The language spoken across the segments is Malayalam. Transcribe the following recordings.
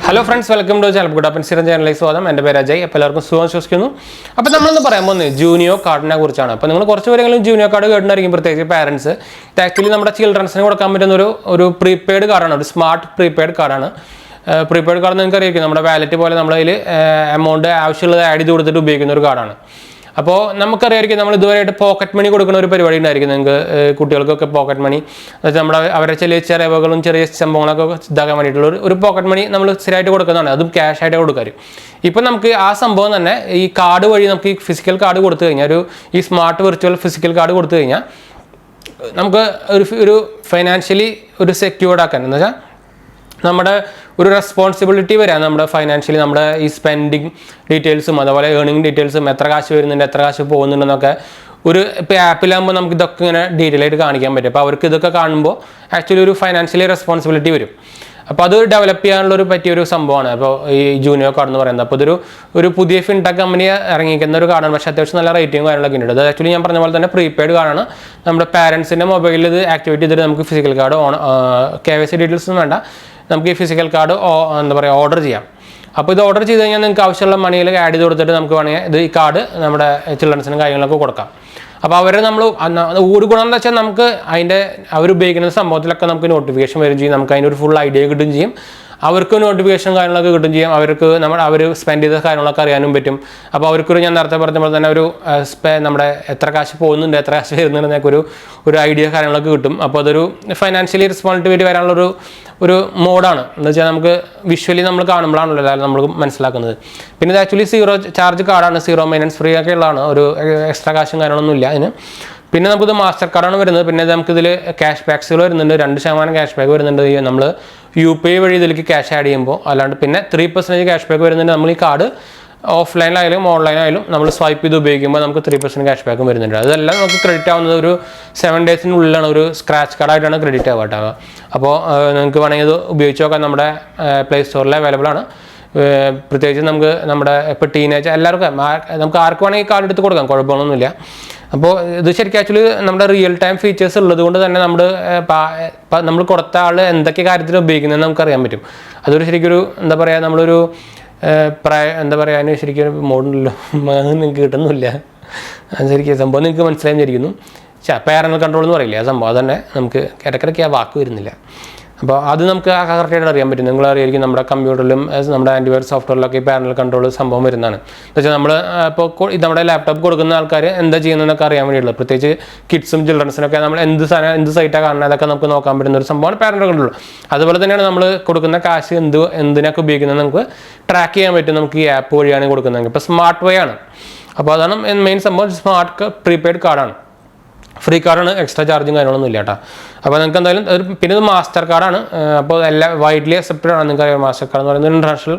Hello friends, welcome to channel 𝙑𝙤𝙬𝙬 സ്വാഗതം. എൻ്റെ പേര് അജയ്. അപ്പോൾ എല്ലാവർക്കും സുഖം വിശ്വസിക്കുന്നു. അപ്പോൾ നമ്മളിന്ന് പറയാൻ പോകുന്നത് ജൂനിയോ കാർഡിനെ കുറിച്ചാണ്. അപ്പോൾ നിങ്ങൾ കുറച്ച് പേരെങ്കിലും ജൂനിയോ കാർഡ് കേട്ടിട്ടുണ്ടായിരിക്കും, പ്രത്യേകിച്ച് പാരൻസ്. ഇത് ആക്ച്വലി നമ്മുടെ ചിൽഡ്രൻസിന് കൊടുക്കാൻ പറ്റുന്ന ഒരു പ്രീപെയ്ഡ് കാർഡാണ്, ഒരു സ്മാർട്ട് പ്രീപെയ്ഡ് കാർഡാണ്. പ്രീപെയ്ഡ് കാർഡ് നിങ്ങൾക്ക് അറിയാം, നമ്മുടെ വാലറ്റ് പോലെ നമ്മളതിൽ എമൗണ്ട് ആവശ്യമുള്ളത് ആഡ് ചെയ്ത് കൊടുത്തിട്ട് ഉപയോഗിക്കുന്ന ഒരു കാർഡാണ്. അപ്പോൾ നമുക്കറിയാമായിരിക്കും, നമ്മൾ ഇതുവരെയായിട്ട് പോക്കറ്റ് മണി കൊടുക്കുന്ന ഒരു പരിപാടി ഉണ്ടായിരിക്കും നിങ്ങൾക്ക് കുട്ടികൾക്കൊക്കെ. പോക്കറ്റ് മണി അതായത് നമ്മുടെ അവരുടെ ചെറിയ ചിലവുകളും ചെറിയ സംഭവങ്ങളൊക്കെ ഇതാക്കാൻ വേണ്ടിയിട്ടുള്ള ഒരു പോക്കറ്റ് മണി നമ്മൾ സ്ഥിരമായിട്ട് കൊടുക്കുന്നതാണ്, അതും ക്യാഷ് ആയിട്ട് കൊടുക്കാറ്. ഇപ്പം നമുക്ക് ആ സംഭവം തന്നെ ഈ കാർഡ് വഴി നമുക്ക് ഈ ഫിസിക്കൽ കാർഡ് കൊടുത്തു കഴിഞ്ഞാൽ, ഈ സ്മാർട്ട് വിർച്വൽ ഫിസിക്കൽ കാർഡ് കൊടുത്തു കഴിഞ്ഞാൽ നമുക്ക് ഒരു ഫൈനാൻഷ്യലി ഒരു സെക്യൂർഡ് ആക്കാൻ, എന്ന് വെച്ചാൽ നമ്മുടെ ഒരു റെസ്പോൺസിബിലിറ്റി വരാം നമ്മുടെ ഫൈനാൻഷ്യലി, നമ്മുടെ ഈ സ്പെൻഡിങ് ഡീറ്റെയിൽസും അതുപോലെ ഏർണിംഗ് ഡീറ്റെയിൽസും, എത്ര കാശ് വരുന്നുണ്ട് എത്ര കാശ് പോകുന്നുണ്ടെന്നൊക്കെ ഇപ്പോൾ ആപ്പിലാകുമ്പോൾ നമുക്ക് ഇതൊക്കെ ഇങ്ങനെ ഡീറ്റെയിൽ ആയിട്ട് കാണിക്കാൻ പറ്റും. അപ്പോൾ അവർക്ക് ഇതൊക്കെ കാണുമ്പോൾ ആക്ച്വലി ഒരു ഫൈനാൻഷ്യലി റെസ്പോൺസിബിലിറ്റി വരും. അപ്പോൾ അത് ഡെവലപ്പ് ചെയ്യാനുള്ള പറ്റിയൊരു സംഭവമാണ് അപ്പോൾ ഈ ജൂനിയോ കാർഡ് എന്ന് പറയുന്നത്. അപ്പോൾ ഒരു പുതിയ ഫിൻടെക് കമ്പനി ഇറങ്ങിക്കുന്ന ഒരു കാർഡാണ്, പക്ഷേ അത്യാവശ്യം നല്ല റേറ്റിംഗ് കാര്യങ്ങളൊക്കെ ഉണ്ട്. അത് ആക്ച്വലി ഞാൻ പറഞ്ഞ പോലെ തന്നെ പ്രീപെയ്ഡ് കാർഡാണ്. നമ്മുടെ പാരൻസിൻ്റെ മൊബൈലിൽ ഇത് ആക്ടിവേറ്റ് ചെയ്തിട്ട് നമുക്ക് ഫിസിക്കൽ കാർഡ് KYC ഡീറ്റെയിൽസ് ഒന്നും വേണ്ട, നമുക്ക് ഈ ഫിസിക്കൽ കാർഡ് എന്താ പറയുക ഓർഡർ ചെയ്യാം. അപ്പോൾ ഇത് ഓർഡർ ചെയ്ത് കഴിഞ്ഞാൽ നിങ്ങൾക്ക് ആവശ്യമുള്ള മണിയിൽ ആഡ് ചെയ്ത് കൊടുത്തിട്ട് നമുക്ക് വേണമെങ്കിൽ ഈ കാർഡ് നമ്മുടെ ചിൽഡ്രൻസിനും കാര്യങ്ങളൊക്കെ കൊടുക്കാം. അപ്പോൾ അവരെ നമ്മൾ ഒരു ഗുണം എന്ന് വെച്ചാൽ നമുക്ക് അവരുപയോഗിക്കുന്ന സംഭവത്തിലൊക്കെ നമുക്ക് നോട്ടിഫിക്കേഷൻ വരും ചെയ്യും, നമുക്ക് അതിൻ്റെ ഒരു ഫുൾ ഐഡിയ കിട്ടും ചെയ്യും, അവർക്ക് നോട്ടിഫിക്കേഷൻ കാര്യങ്ങളൊക്കെ കിട്ടും ചെയ്യും, അവർക്ക് അവർ സ്പെൻഡ് ചെയ്ത കാര്യങ്ങളൊക്കെ അറിയാനും പറ്റും. അപ്പോൾ അവർക്കൊരു ഞാൻ നേരത്തെ പറഞ്ഞ പോലെ തന്നെ നമ്മുടെ എത്ര കാശ് പോകുന്നുണ്ട് എത്ര കാശ് വരുന്നുണ്ടെന്നൊക്കെ ഒരു ഐഡിയ കാര്യങ്ങളൊക്കെ കിട്ടും. അപ്പോൾ അതൊരു ഫൈനാൻഷ്യലി റെസ്പോൺസിബിലിറ്റി വരാനുള്ള ഒരു മോഡാണ്. എന്ന് വെച്ചാൽ നമുക്ക് വിഷ്വലി നമ്മൾ കാണുമ്പോഴാണല്ലോ നമ്മൾ മനസ്സിലാക്കുന്നത്. പിന്നെ ഇത് ആക്ച്വലി 0 ചാർജ് കാർഡാണ്, 0 മെയിൻ്റനൻസ് ഫ്രീ ഒക്കെ ഉള്ളതാണ്, ഒരു എക്സ്ട്രാ കാശും കാര്യങ്ങളൊന്നും ഇല്ല അതിന്. പിന്നെ നമുക്കിത് മാസ്റ്റർ കാർഡാണ് വരുന്നത്. പിന്നെ നമുക്കിതിൽ ക്യാഷ് ബാക്സുകൾ വരുന്നുണ്ട്, 2% ക്യാഷ് ബാക്ക് വരുന്നുണ്ട് നമ്മൾ UPI വഴി ഇതിലേക്ക് ക്യാഷ് ആഡ് ചെയ്യുമ്പോൾ. അല്ലാണ്ട് പിന്നെ 3% ക്യാഷ് ബാക്ക് വരുന്നുണ്ട് നമ്മൾ ഈ കാർഡ് ഓഫ്ലൈനിലായാലും ഓൺലൈനായാലും നമ്മൾ സ്വൈപ്പ് ചെയ്ത് ഉപയോഗിക്കുമ്പോൾ നമുക്ക് 3% ക്യാഷ് ബാക്കും വരുന്നുണ്ട്. അതെല്ലാം നമുക്ക് ക്രെഡിറ്റ് ആവുന്നത് ഒരു 7 ഡേയ്സിനുള്ളിലാണ്, ഒരു സ്ക്രാച്ച് കാർഡായിട്ടാണ് ക്രെഡിറ്റ് ആവുക. അപ്പോൾ നിങ്ങൾക്ക് വേണമെങ്കിൽ ഇത് ഉപയോഗിച്ച് നോക്കാൻ നമ്മുടെ പ്ലേ സ്റ്റോറിൽ അവൈലബിൾ ആണ്. പ്രത്യേകിച്ച് നമ്മുടെ ഇപ്പോൾ ടീനേജ് എല്ലാവർക്കും നമുക്ക് ആർക്ക് വേണമെങ്കിൽ ഈ കാർഡ് എടുത്ത് കൊടുക്കാം, കുഴപ്പമൊന്നുമില്ല. അപ്പോൾ ഇത് ശരിക്കും ആക്ച്വലി നമ്മുടെ റിയൽ ടൈം ഫീച്ചേഴ്സ് ഉള്ളത് കൊണ്ട് തന്നെ നമ്മൾ കൊടുത്ത ആൾ എന്തൊക്കെ കാര്യത്തിൽ ഉപയോഗിക്കുന്നതെന്ന് നമുക്കറിയാൻ പറ്റും. അതൊരു ശരിക്കൊരു എന്താ പറയുക, നമ്മളൊരു എന്താ പറയുക, അതിന് ശരിക്കും മോഡുണ്ടല്ലോ, നിങ്ങൾക്ക് കിട്ടുന്നില്ല. അത് ശരിക്കും സംഭവം നിങ്ങൾക്ക് മനസ്സിലായിരിക്കുന്നു. പാരന്റൽ കൺട്രോൾ എന്ന് പറയില്ലേ, ആ സംഭവം തന്നെ നമുക്ക് ഇടയ്ക്കിടയ്ക്ക് ആ വാക്ക് വരുന്നില്ല. അപ്പോൾ അത് നമുക്ക് കറക്റ്റായിട്ട് അറിയാൻ പറ്റും. നിങ്ങൾ അറിയായിരിക്കും നമ്മുടെ കമ്പ്യൂട്ടറിലും നമ്മുടെ ആൻറ്റിവൈറസ് സോഫ്റ്റ്വെയറിലൊക്കെ ഈ പാരന്റൽ കൺട്രോൾ സംഭവം വരുന്നതാണ്. എന്ന് വെച്ചാൽ നമ്മൾ ഇപ്പോൾ നമ്മുടെ ലാപ്ടോപ്പ് കൊടുക്കുന്ന ആൾക്കാർ എന്താ ചെയ്യുന്നതെന്നൊക്കെ അറിയാൻ വേണ്ടിയുള്ളത്. പ്രത്യേകിച്ച് കിഡ്സും ചിൽഡ്രൻസിനൊക്കെ നമ്മൾ എന്ത് സൈറ്റാണ് കാണുന്നത് അതൊക്കെ നമുക്ക് നോക്കാൻ പറ്റുന്ന ഒരു സംഭവമാണ് പാരന്റൽ കൺട്രോൾ. അതുപോലെ തന്നെയാണ് നമ്മൾ കൊടുക്കുന്ന കാശ് എന്തിനൊക്കെ ഉപയോഗിക്കുന്നത് നമുക്ക് ട്രാക്ക് ചെയ്യാൻ പറ്റും, നമുക്ക് ഈ ആപ്പ് വഴിയാണ് കൊടുക്കുന്നത്. ഇപ്പോൾ സ്മാർട്ട് വേ ആണ്. അപ്പോൾ അതാണ് മെയിൻ സംഭവം. സ്മാർട്ട് പ്രീപെയ്ഡ് കാർഡാണ്, ഫ്രീ കാർഡാണ്, എക്സ്ട്രാ ചാർജും കാര്യങ്ങളൊന്നും ഇല്ല കേട്ടോ. അപ്പോൾ നിങ്ങൾക്ക് എന്തായാലും പിന്നെ ഇത് മാസ്റ്റർ കാർഡാണ്. അപ്പോൾ എല്ലാം വൈഡ്ലി അക്സെപ്റ്റഡ് ആണ്. നിങ്ങൾക്ക് അറിയാം മാസ്റ്റർ കാർഡ് എന്ന് പറയുന്നത് ഇന്റർനാഷണൽ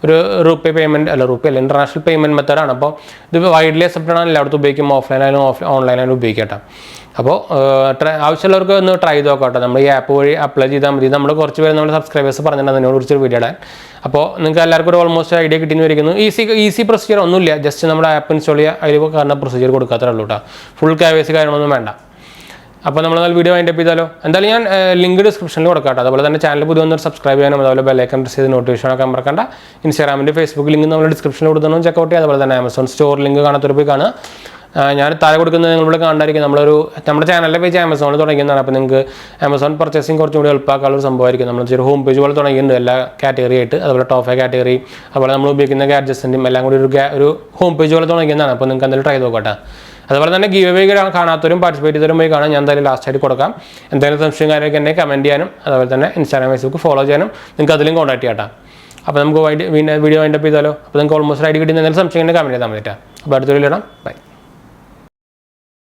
ഒരു റുപ്പി ഇന്റർനാഷണൽ പേയ്മെൻറ്റ് മെത്തേഡാണ്. അപ്പോൾ ഇത് വൈഡ്ലി അക്സെപ്റ്റഡ് ആണ്, എല്ലായിടത്തും ഉപയോഗിക്കും, ഓഫ്ലൈനായാലും ഓൺലൈനായാലും ഉപയോഗിക്കാം കേട്ടോ. അപ്പോൾ ആവശ്യമുള്ളവർക്ക് ഒന്ന് ട്രൈ ചെയ്ത് നോക്കാം കേട്ടോ. നമ്മൾ ഈ ആപ്പ് വഴി അപ്ലൈ ചെയ്താൽ മതി. നമ്മൾ കുറച്ച് പേര് നമ്മുടെ സബ്സ്ക്രൈബേഴ്സ് പറഞ്ഞിട്ടുണ്ട് അതിനോട് കുറിച്ചൊരു വീഡിയോ ഇടാൻ. അപ്പോൾ നിങ്ങൾക്ക് എല്ലാവർക്കും ഒരു ഓൾമോസ്റ്റ് ഐഡിയ കിട്ടിയെന്ന് വരിക്കുന്നു. ഈസി പ്രൊസീജിയർ ഒന്നുമില്ല, ജസ്റ്റ് നമ്മുടെ ആപ്പ് ഇൻസ്റ്റാൾ ചെയ്യുക, അതിൽ കാരണം പ്രൊസീജിയർ കൊടുക്കാത്തേ ഉള്ളൂ കേട്ടോ. ഫുൾ KYC കാര്യങ്ങളൊന്നും വേണ്ട. അപ്പോൾ നമ്മൾ വീഡിയോ വൈൻഡ് അപ്പ് ചെയ്താലോ. എന്തായാലും ഞാൻ ലിങ്ക് ഡിസ്ക്രിപ്ഷനിൽ കൊടുക്കാം കേട്ടോ. അതുപോലെ തന്നെ ചാനൽ പുതിയ വന്നൊരു സബ്സ്ക്രൈബ് ചെയ്യാനും അതുപോലെ ബെല്ലൈക്കൺ പ്രസ് ചെയ്ത് നോട്ടിഫിക്കേഷൻ ഒക്കെ മറക്കണ്ട. ഇൻസ്റ്റാഗ്രാമിൻ്റെ ഫേസ്ബുക്ക് ലിങ്ക് നമ്മൾ ഡിസ്ക്രിപ്ഷനിൽ കൊടുത്തണം, ചെക്കൗട്ട് ചെയ്യുക. അതുപോലെ തന്നെ ആമസോൺ സ്റ്റോർ ലിങ്ക് കാണാത്തൊരു പോയി കാണുക. ഞാൻ താഴെ കൊടുക്കുന്നത് നിങ്ങളിവിടെ കാണായിരിക്കും. നമ്മുടെ ചാനലിലെ പേജ് ആമസോണിൽ തുടങ്ങിയതാണ്. അപ്പോൾ നിങ്ങൾക്ക് ആമസോൺ പർച്ചേസിങ് കുറച്ചും കൂടി എളുപ്പമാക്കാനുള്ള സംഭവമായിരിക്കും. നമ്മൾ ചെറിയ ഹോം പേജ് പോലെ തുടങ്ങിയിട്ടുണ്ട് എല്ലാ കാറ്റഗറി ആയിട്ട്. അതുപോലെ ടോപ്പ് 5 കാറ്റഗറി, അതുപോലെ നമ്മൾ ഉപയോഗിക്കുന്ന ഗാഡ്ജറ്റ്സിൻ്റെയും എല്ലാം കൂടി ഒരു ഹോം പേജ് പോലെ തുടങ്ങിയതാണ്. അപ്പോൾ നിങ്ങൾക്ക് എന്തായാലും ട്രൈ നോക്കട്ടെ. അതുപോലെ തന്നെ ഗീവ് അവേ കാണാത്തവരും പാർട്ടിസിപ്പേറ്റ് ചെയ്തവരും പോയി കാണാം. ഞാൻ എന്തായാലും ലാസ്റ്റായിട്ട് കൊടുക്കാം. എന്തെങ്കിലും സംശയം കാര്യമൊക്കെ എന്നെ കമൻറ്റ് ചെയ്യാനും അതുപോലെ തന്നെ ഇൻസ്റ്റാഗ്രാം ഫേസ്ബുക്ക് ഫോളോ ചെയ്യാനും നിങ്ങൾക്ക് അതിലും കോൺടാക്ട് ചെയ്യാം. അപ്പോൾ നമുക്ക് വീഡിയോ വൈൻഡ് അപ്പ് ചെയ്താലോ. അപ്പോൾ നിങ്ങൾക്ക് ഓൾമോസ്റ്റ് ഐഡി കിട്ടുന്ന എന്തെങ്കിലും സംശയം കമൻറ്റ് ചെയ്താൽ മതി. അപ്പോൾ അടുത്ത വീഡിയോ ഇടാം. ബൈ.